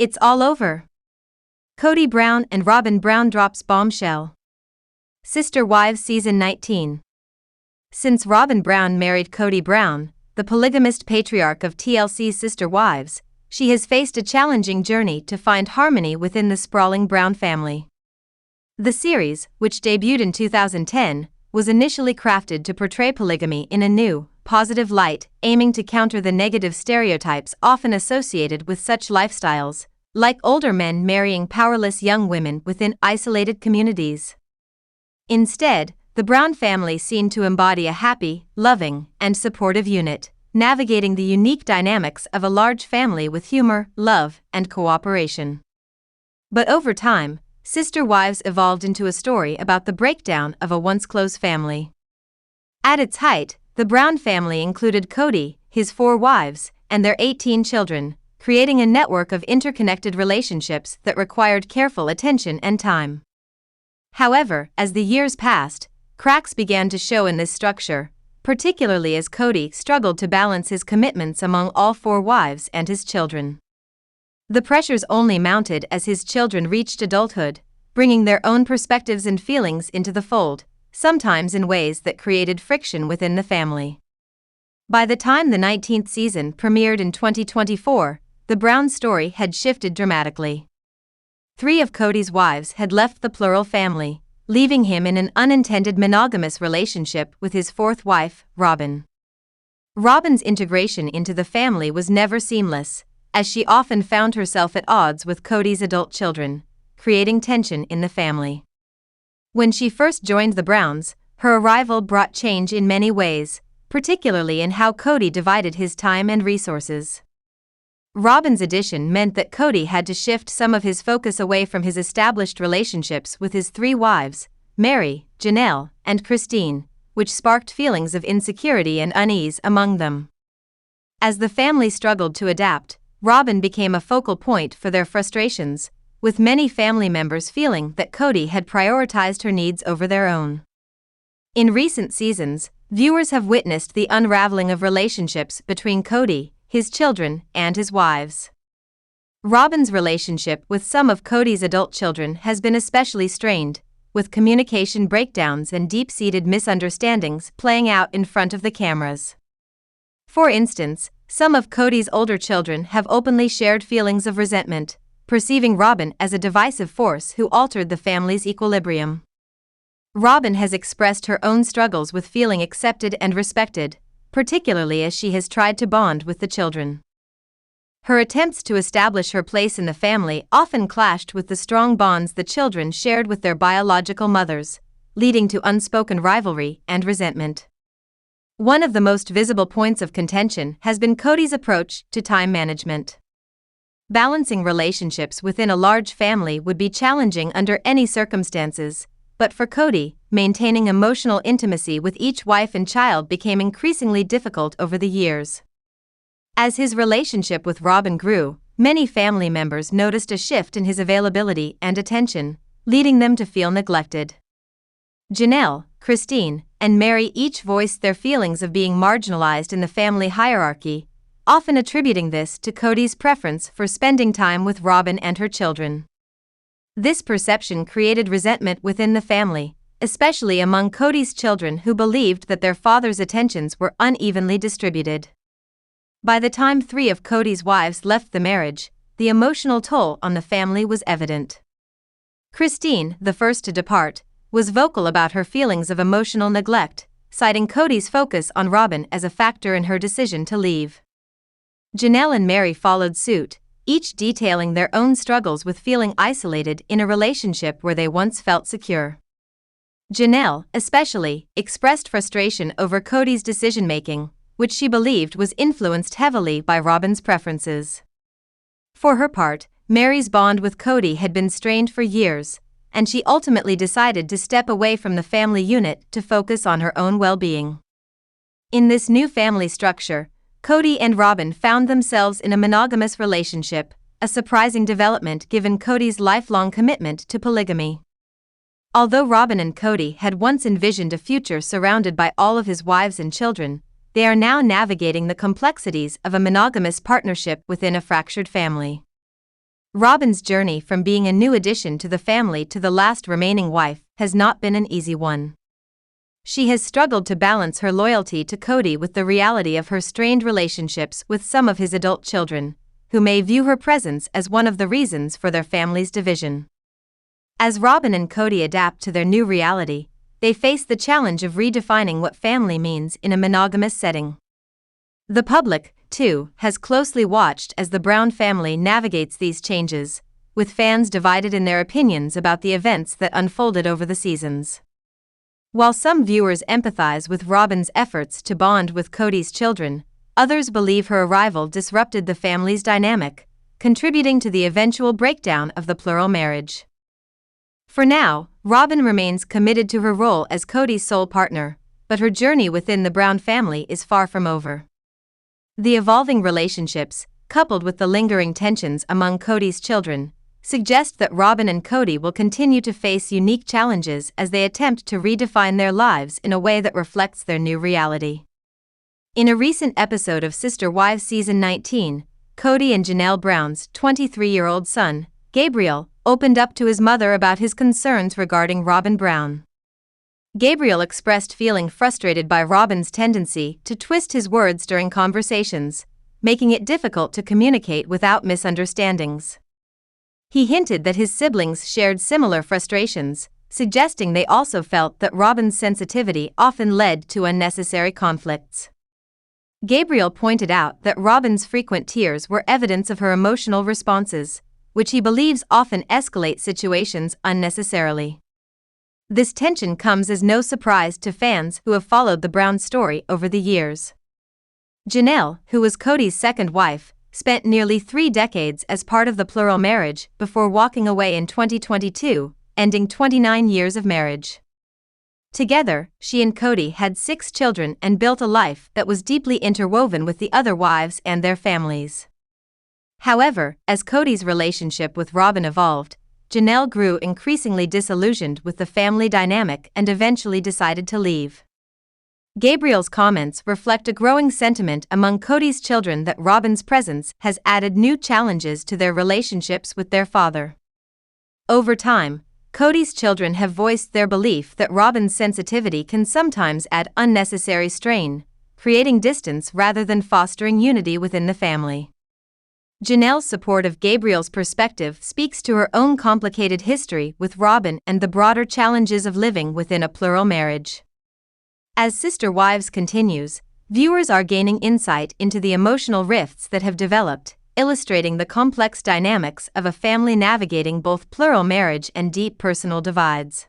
It's all over. Kody Brown and Robyn Brown drops bombshell. Sister Wives Season 19. Since Robyn Brown married Kody Brown, the polygamist patriarch of TLC's Sister Wives, she has faced a challenging journey to find harmony within the sprawling Brown family. The series, which debuted in 2010, was initially crafted to portray polygamy in a new, positive light, aiming to counter the negative stereotypes often associated with such lifestyles, like older men marrying powerless young women within isolated communities. Instead, the Brown family seemed to embody a happy, loving, and supportive unit, navigating the unique dynamics of a large family with humor, love, and cooperation. But over time, Sister Wives evolved into a story about the breakdown of a once close family. At its height, the Brown family included Kody, his 4 wives, and their 18 children, creating a network of interconnected relationships that required careful attention and time. However, as the years passed, cracks began to show in this structure, particularly as Kody struggled to balance his commitments among all 4 wives and his children. The pressures only mounted as his children reached adulthood, bringing their own perspectives and feelings into the fold, sometimes in ways that created friction within the family. By the time the 19th season premiered in 2024, the Brown story had shifted dramatically. 3 of Kody's wives had left the plural family, leaving him in an unintended monogamous relationship with his 4th wife, Robyn. Robyn's integration into the family was never seamless, as she often found herself at odds with Kody's adult children, creating tension in the family. When she first joined the Browns, her arrival brought change in many ways, particularly in how Kody divided his time and resources. Robyn's addition meant that Kody had to shift some of his focus away from his established relationships with his 3 wives, Mary, Janelle, and Christine, which sparked feelings of insecurity and unease among them. As the family struggled to adapt, Robyn became a focal point for their frustrations, with many family members feeling that Kody had prioritized her needs over their own. In recent seasons, viewers have witnessed the unraveling of relationships between Kody, his children, and his wives. Robyn's relationship with some of Kody's adult children has been especially strained, with communication breakdowns and deep-seated misunderstandings playing out in front of the cameras. For instance, some of Kody's older children have openly shared feelings of resentment, perceiving Robyn as a divisive force who altered the family's equilibrium. Robyn has expressed her own struggles with feeling accepted and respected, particularly as she has tried to bond with the children. Her attempts to establish her place in the family often clashed with the strong bonds the children shared with their biological mothers, leading to unspoken rivalry and resentment. One of the most visible points of contention has been Kody's approach to time management. Balancing relationships within a large family would be challenging under any circumstances, but for Kody, maintaining emotional intimacy with each wife and child became increasingly difficult over the years. As his relationship with Robyn grew, many family members noticed a shift in his availability and attention, leading them to feel neglected. Janelle, Christine, and Mary each voiced their feelings of being marginalized in the family hierarchy, often attributing this to Kody's preference for spending time with Robyn and her children. This perception created resentment within the family, especially among Kody's children who believed that their father's attentions were unevenly distributed. By the time 3 of Kody's wives left the marriage, the emotional toll on the family was evident. Christine, the first to depart, was vocal about her feelings of emotional neglect, citing Kody's focus on Robyn as a factor in her decision to leave. Janelle and Mary followed suit, each detailing their own struggles with feeling isolated in a relationship where they once felt secure. Janelle, especially, expressed frustration over Kody's decision-making, which she believed was influenced heavily by Robyn's preferences. For her part, Mary's bond with Kody had been strained for years, and she ultimately decided to step away from the family unit to focus on her own well-being. In this new family structure, Kody and Robyn found themselves in a monogamous relationship, a surprising development given Kody's lifelong commitment to polygamy. Although Robyn and Kody had once envisioned a future surrounded by all of his wives and children, they are now navigating the complexities of a monogamous partnership within a fractured family. Robyn's journey from being a new addition to the family to the last remaining wife has not been an easy one. She has struggled to balance her loyalty to Kody with the reality of her strained relationships with some of his adult children, who may view her presence as one of the reasons for their family's division. As Robyn and Kody adapt to their new reality, they face the challenge of redefining what family means in a monogamous setting. The public, too, has closely watched as the Brown family navigates these changes, with fans divided in their opinions about the events that unfolded over the seasons. While some viewers empathize with Robyn's efforts to bond with Kody's children, others believe her arrival disrupted the family's dynamic, contributing to the eventual breakdown of the plural marriage. For now, Robyn remains committed to her role as Kody's sole partner, but her journey within the Brown family is far from over. The evolving relationships, coupled with the lingering tensions among Kody's children, suggest that Robyn and Kody will continue to face unique challenges as they attempt to redefine their lives in a way that reflects their new reality. In a recent episode of Sister Wives Season 19, Kody and Janelle Brown's 23-year-old son, Gabriel, opened up to his mother about his concerns regarding Robyn Brown. Gabriel expressed feeling frustrated by Robyn's tendency to twist his words during conversations, making it difficult to communicate without misunderstandings. He hinted that his siblings shared similar frustrations, suggesting they also felt that Robyn's sensitivity often led to unnecessary conflicts. Gabriel pointed out that Robyn's frequent tears were evidence of her emotional responses, which he believes often escalate situations unnecessarily. This tension comes as no surprise to fans who have followed the Brown story over the years. Janelle, who was Kody's second wife, spent nearly 3 decades as part of the plural marriage before walking away in 2022, ending 29 years of marriage. Together, she and Kody had 6 children and built a life that was deeply interwoven with the other wives and their families. However, as Kody's relationship with Robyn evolved, Janelle grew increasingly disillusioned with the family dynamic and eventually decided to leave. Gabriel's comments reflect a growing sentiment among Kody's children that Robyn's presence has added new challenges to their relationships with their father. Over time, Kody's children have voiced their belief that Robyn's sensitivity can sometimes add unnecessary strain, creating distance rather than fostering unity within the family. Janelle's support of Gabriel's perspective speaks to her own complicated history with Robyn and the broader challenges of living within a plural marriage. As Sister Wives continues, viewers are gaining insight into the emotional rifts that have developed, illustrating the complex dynamics of a family navigating both plural marriage and deep personal divides.